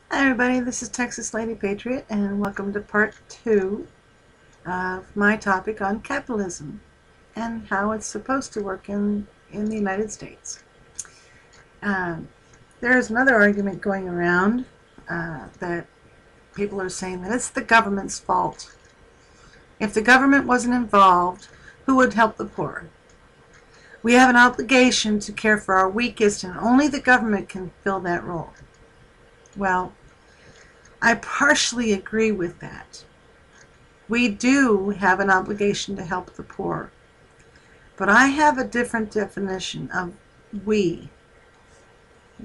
Hi everybody, this is Texas Lady Patriot and welcome to part 2 of my topic on capitalism and how it's supposed to work in the United States. Um, there's another argument going around that people are saying that it's the government's fault. If the government wasn't involved, who would help the poor? We have an obligation to care for our weakest and only the government can fill that role. Well, I partially agree with that. We do have an obligation to help the poor, but I have a different definition of we.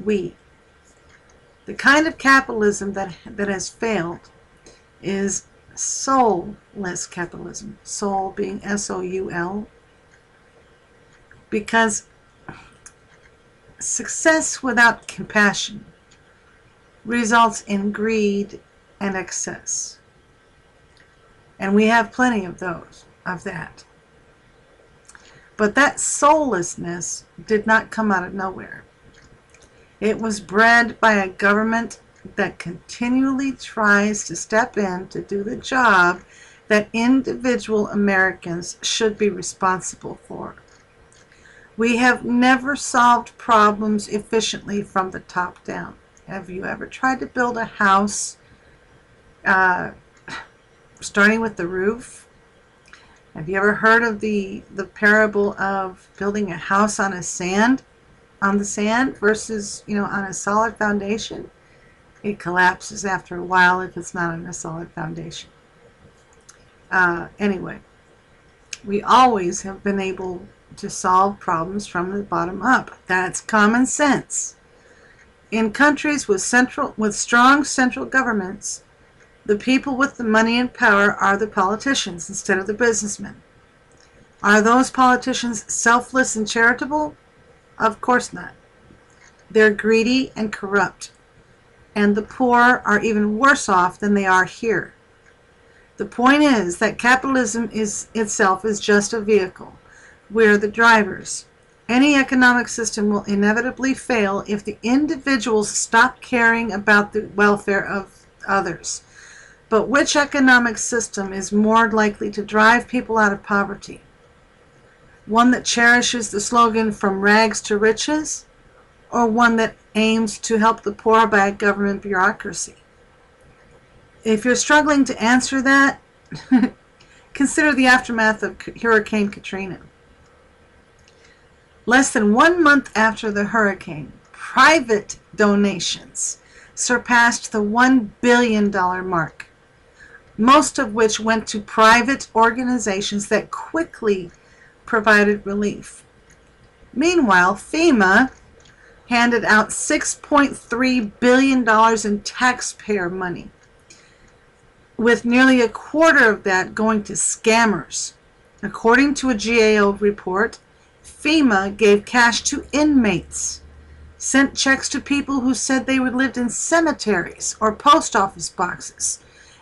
We. The kind of capitalism that has failed is soulless capitalism, soul being S-O-U-L, because success without compassion results in greed and excess. And we have plenty of that. But that soullessness did not come out of nowhere. It was bred by a government that continually tries to step in to do the job that individual Americans should be responsible for. We have never solved problems efficiently from the top down. Have you ever tried to build a house starting with the roof? Have you ever heard of the parable of building a house on the sand versus, on a solid foundation? It collapses after a while if it's not on a solid foundation. Anyway, we always have been able to solve problems from the bottom up. That's common sense. In countries with strong central governments, the people with the money and power are the politicians instead of the businessmen. Are those politicians selfless and charitable? Of course not. They're greedy and corrupt, and the poor are even worse off than they are here. The point is that capitalism itself is just a vehicle. We're the drivers. Any economic system will inevitably fail if the individuals stop caring about the welfare of others. But which economic system is more likely to drive people out of poverty? One that cherishes the slogan "from rags to riches," or one that aims to help the poor by a government bureaucracy? If you're struggling to answer that, consider the aftermath of Hurricane Katrina. Less than 1 month after the hurricane, private donations surpassed the $1 billion mark, most of which went to private organizations that quickly provided relief. Meanwhile, FEMA handed out $6.3 billion in taxpayer money, with nearly a quarter of that going to scammers. According to a GAO report, FEMA gave cash to inmates, sent checks to people who said they lived in cemeteries or post office boxes,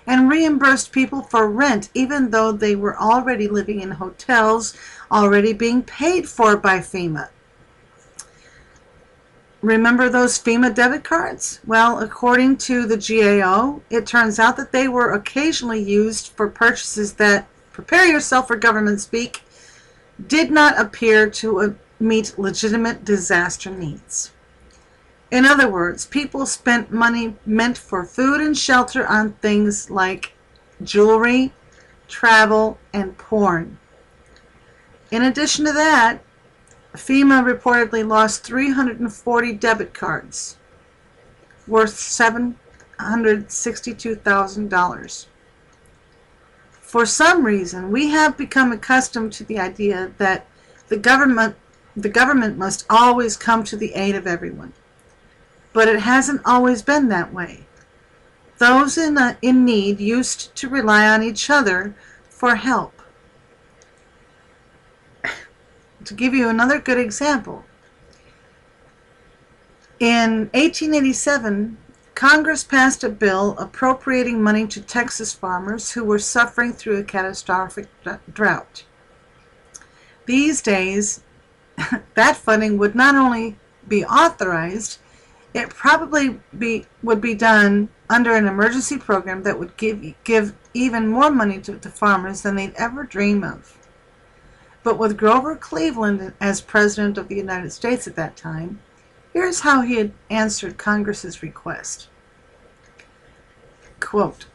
and reimbursed people for rent even though they were already living in hotels already being paid for by FEMA. Remember those FEMA debit cards? Well, according to the GAO, it turns out that they were occasionally used for purchases that, prepare yourself for government speak, did not appear to meet legitimate disaster needs. In other words, people spent money meant for food and shelter on things like jewelry, travel, and porn. In addition to that, FEMA reportedly lost 340 debit cards worth $762,000. For some reason, we have become accustomed to the idea that the government must always come to the aid of everyone. But it hasn't always been that way. Those in need used to rely on each other for help. To give you another good example, in 1887, Congress passed a bill appropriating money to Texas farmers who were suffering through a catastrophic drought. These days, that funding would not only be authorized, It probably would be done under an emergency program that would give even more money to farmers than they'd ever dream of. But with Grover Cleveland as President of the United States at that time, here's how he had answered Congress's request. Quote,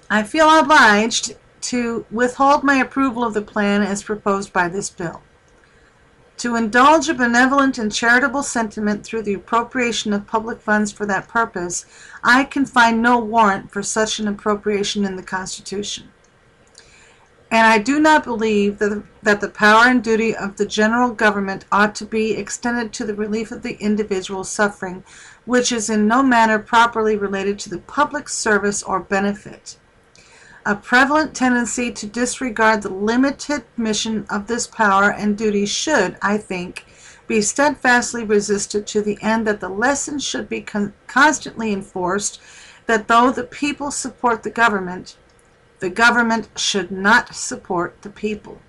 I feel obliged to withhold my approval of the plan as proposed by this bill. To indulge a benevolent and charitable sentiment through the appropriation of public funds for that purpose, I can find no warrant for such an appropriation in the Constitution. And I do not believe that the power and duty of the general government ought to be extended to the relief of the individual suffering, which is in no manner properly related to the public service or benefit. A prevalent tendency to disregard the limited mission of this power and duty should, I think, be steadfastly resisted to the end that the lesson should be constantly enforced that though the people support the government should not support the people.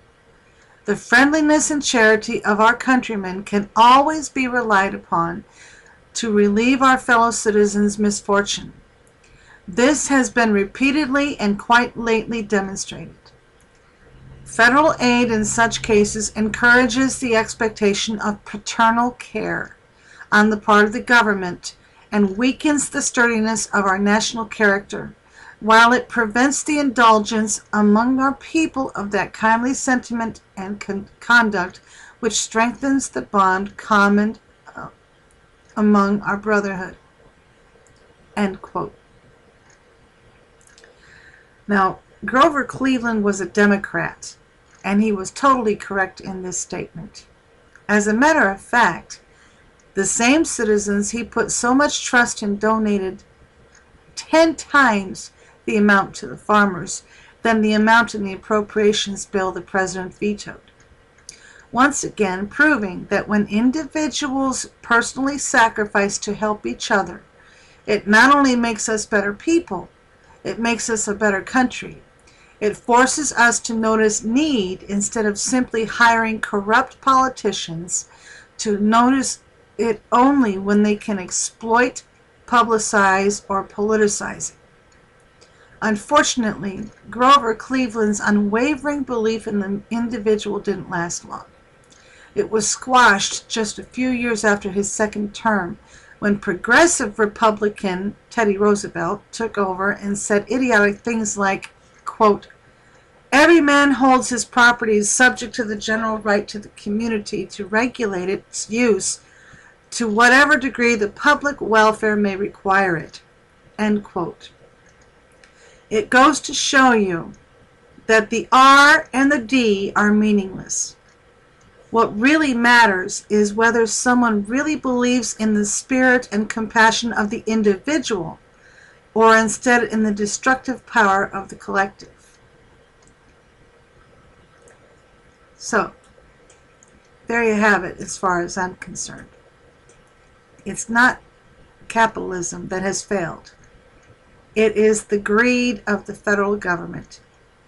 The friendliness and charity of our countrymen can always be relied upon to relieve our fellow citizens' misfortune. This has been repeatedly and quite lately demonstrated. Federal aid in such cases encourages the expectation of paternal care on the part of the government and weakens the sturdiness of our national character, while it prevents the indulgence among our people of that kindly sentiment and conduct which strengthens the bond common among our brotherhood. End quote. Now, Grover Cleveland was a Democrat, and he was totally correct in this statement. As a matter of fact, the same citizens he put so much trust in donated 10 times the amount to the farmers than the amount in the appropriations bill the president vetoed. Once again, proving that when individuals personally sacrifice to help each other, it not only makes us better people, it makes us a better country. It forces us to notice need instead of simply hiring corrupt politicians to notice it only when they can exploit, publicize, or politicize it. Unfortunately, Grover Cleveland's unwavering belief in the individual didn't last long. It was squashed just a few years after his second term, when progressive Republican Teddy Roosevelt took over and said idiotic things like, quote, every man holds his property subject to the general right to the community to regulate its use to whatever degree the public welfare may require it, end quote. It goes to show you that the R and the D are meaningless. What really matters is whether someone really believes in the spirit and compassion of the individual, or instead in the destructive power of the collective. So, there you have it as far as I'm concerned. It's not capitalism that has failed. It is the greed of the federal government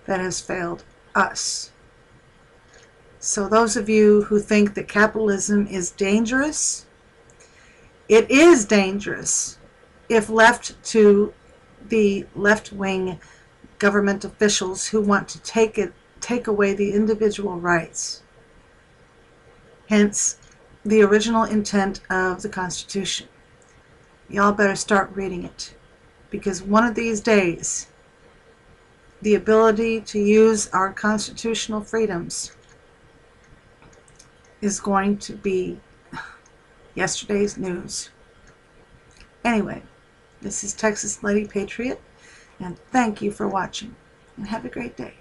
that has failed us. So those of you who think that capitalism is dangerous, it is dangerous if left to the left-wing government officials who want to take away the individual rights. Hence, the original intent of the Constitution. Y'all better start reading it, because one of these days, the ability to use our constitutional freedoms is going to be yesterday's news. Anyway, this is Texas Lady Patriot, and thank you for watching, and have a great day.